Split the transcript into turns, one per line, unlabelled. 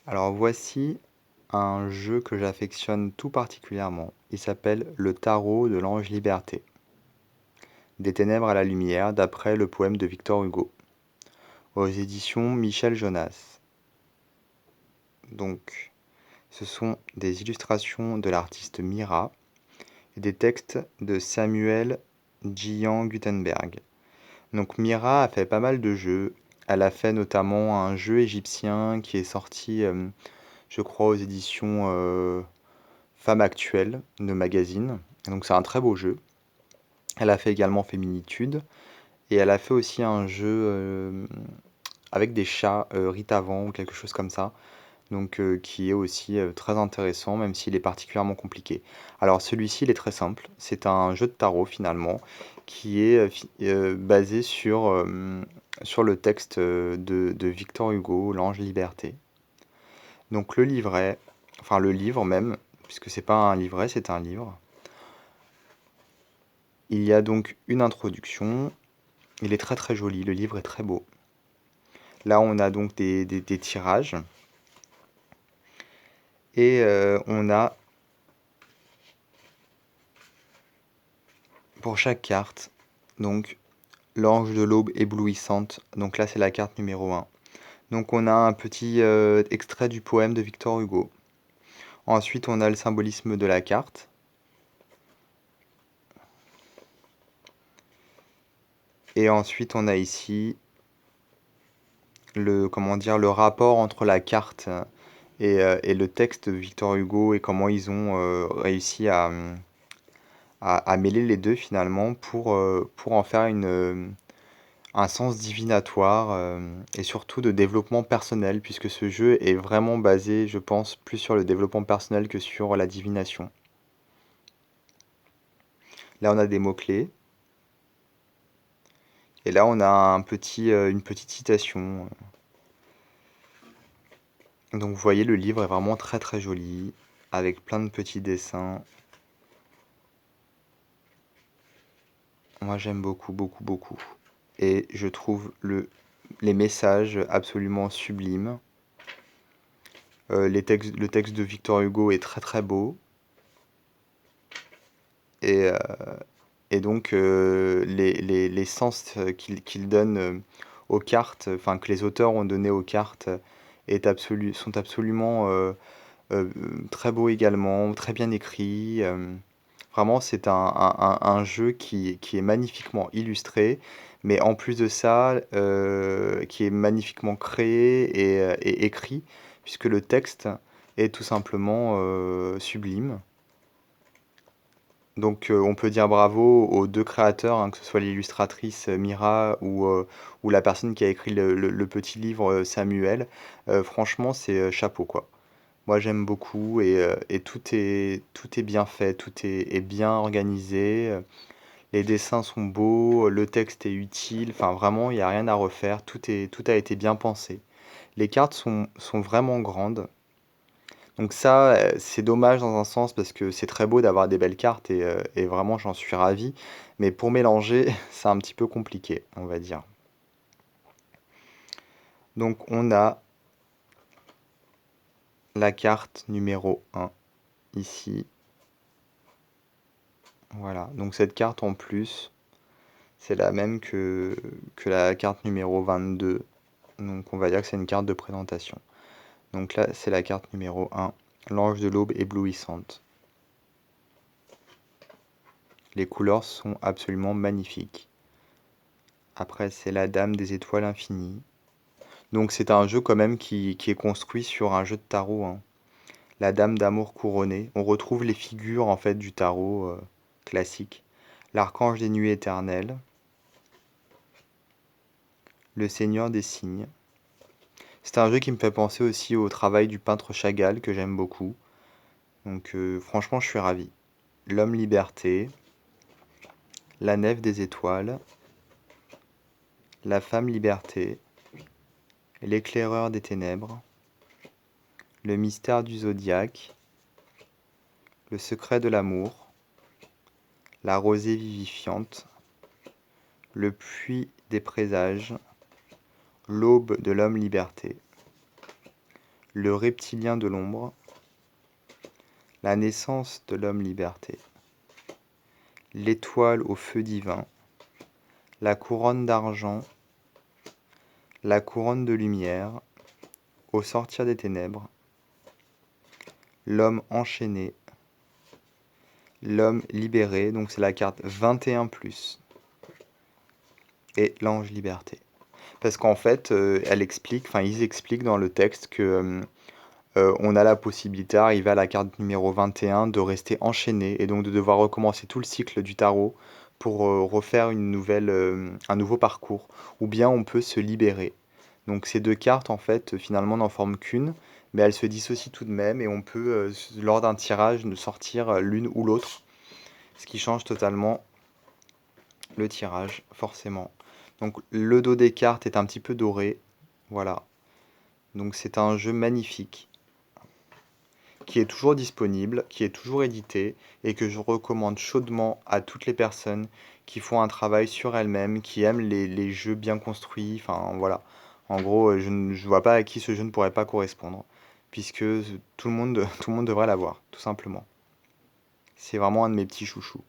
Alors voici un jeu que j'affectionne tout particulièrement. Il s'appelle Le Tarot de l'Ange Liberté. Des ténèbres à la lumière, d'après le poème de Victor Hugo, aux éditions Michel Jonas. Donc, ce sont des illustrations de l'artiste Mira et des textes de Samuel Gian Gutenberg. Donc Mira a fait pas mal de jeux. Elle a fait notamment un jeu égyptien qui est sorti, je crois, aux éditions Femme Actuelle de magazine. Donc c'est un très beau jeu. Elle a fait également Féminitude. Et elle a fait aussi un jeu avec des chats, Ritavant ou quelque chose comme ça. Donc qui est aussi très intéressant, même s'il est particulièrement compliqué. Alors celui-ci, il est très simple. C'est un jeu de tarot finalement, qui est basé sur le texte de Victor Hugo, L'Ange Liberté. Donc le livret, enfin le livre même, puisque c'est pas un livret, c'est un livre. Il y a donc une introduction. Il est très très joli, le livre est très beau. Là, on a donc des tirages. Et on a pour chaque carte, donc l'ange de l'aube éblouissante. Donc là, c'est la carte numéro 1. Donc on a un petit extrait du poème de Victor Hugo. Ensuite, on a le symbolisme de la carte. Et ensuite, on a ici le rapport entre la carte et le texte de Victor Hugo et comment ils ont réussi à mêler les deux finalement pour en faire un sens divinatoire et surtout de développement personnel, puisque ce jeu est vraiment basé, je pense, plus sur le développement personnel que sur la divination. Là, on a des mots-clés. Et là, on a une petite citation. Donc, vous voyez, le livre est vraiment très très joli, avec plein de petits dessins. Moi, j'aime beaucoup, beaucoup, beaucoup. Et je trouve les messages absolument sublimes. Le texte de Victor Hugo est très très beau. Et, euh, et donc, les sens qu'il donne aux cartes, enfin que les auteurs ont donné aux cartes, sont absolument euh, très beaux également, très bien écrits. Vraiment, c'est un jeu qui est magnifiquement illustré, mais en plus de ça, qui est magnifiquement créé et écrit, puisque le texte est tout simplement sublime. Donc on peut dire bravo aux deux créateurs, hein, que ce soit l'illustratrice Mira ou la personne qui a écrit le petit livre Samuel. Franchement, c'est chapeau quoi. Moi j'aime beaucoup et tout est bien fait, est bien organisé. Les dessins sont beaux, le texte est utile. Enfin vraiment, il n'y a rien à refaire. Tout a été bien pensé. Les cartes sont vraiment grandes. Donc ça, c'est dommage dans un sens parce que c'est très beau d'avoir des belles cartes et vraiment j'en suis ravi. Mais pour mélanger, c'est un petit peu compliqué, on va dire. Donc on a la carte numéro 1 ici. Voilà, donc cette carte en plus, c'est la même que la carte numéro 22. Donc on va dire que c'est une carte de présentation. Donc là, c'est la carte numéro 1, l'ange de l'aube éblouissante. Les couleurs sont absolument magnifiques. Après, c'est la dame des étoiles infinies. Donc c'est un jeu quand même qui est construit sur un jeu de tarot, hein. La dame d'amour couronnée. On retrouve les figures en fait du tarot classique. L'archange des nuits éternelles. Le seigneur des signes. C'est un jeu qui me fait penser aussi au travail du peintre Chagall que j'aime beaucoup. Donc franchement, je suis ravi. L'homme liberté. La nef des étoiles. La femme liberté. L'éclaireur des ténèbres. Le mystère du zodiaque. Le secret de l'amour. La rosée vivifiante. Le puits des présages. L'aube de l'homme liberté. Le reptilien de l'ombre, La naissance de l'homme liberté, L'étoile au feu divin, La couronne d'argent, La couronne de lumière, Au sortir des ténèbres, L'homme enchaîné, L'homme libéré, donc c'est la carte 21+, et l'ange liberté. Parce qu'en fait, ils expliquent dans le texte que on a la possibilité, arrivé à la carte numéro 21, de rester enchaîné et donc de devoir recommencer tout le cycle du tarot pour refaire un nouveau parcours. Ou bien on peut se libérer. Donc ces deux cartes, en fait, finalement, n'en forment qu'une, mais elles se dissocient tout de même et on peut, lors d'un tirage, ne sortir l'une ou l'autre, ce qui change totalement le tirage, forcément. Donc le dos des cartes est un petit peu doré, voilà. Donc c'est un jeu magnifique, qui est toujours disponible, qui est toujours édité, et que je recommande chaudement à toutes les personnes qui font un travail sur elles-mêmes, qui aiment les jeux bien construits, enfin voilà. En gros, je vois pas à qui ce jeu ne pourrait pas correspondre, puisque tout le monde, tout le monde devrait l'avoir, tout simplement. C'est vraiment un de mes petits chouchous.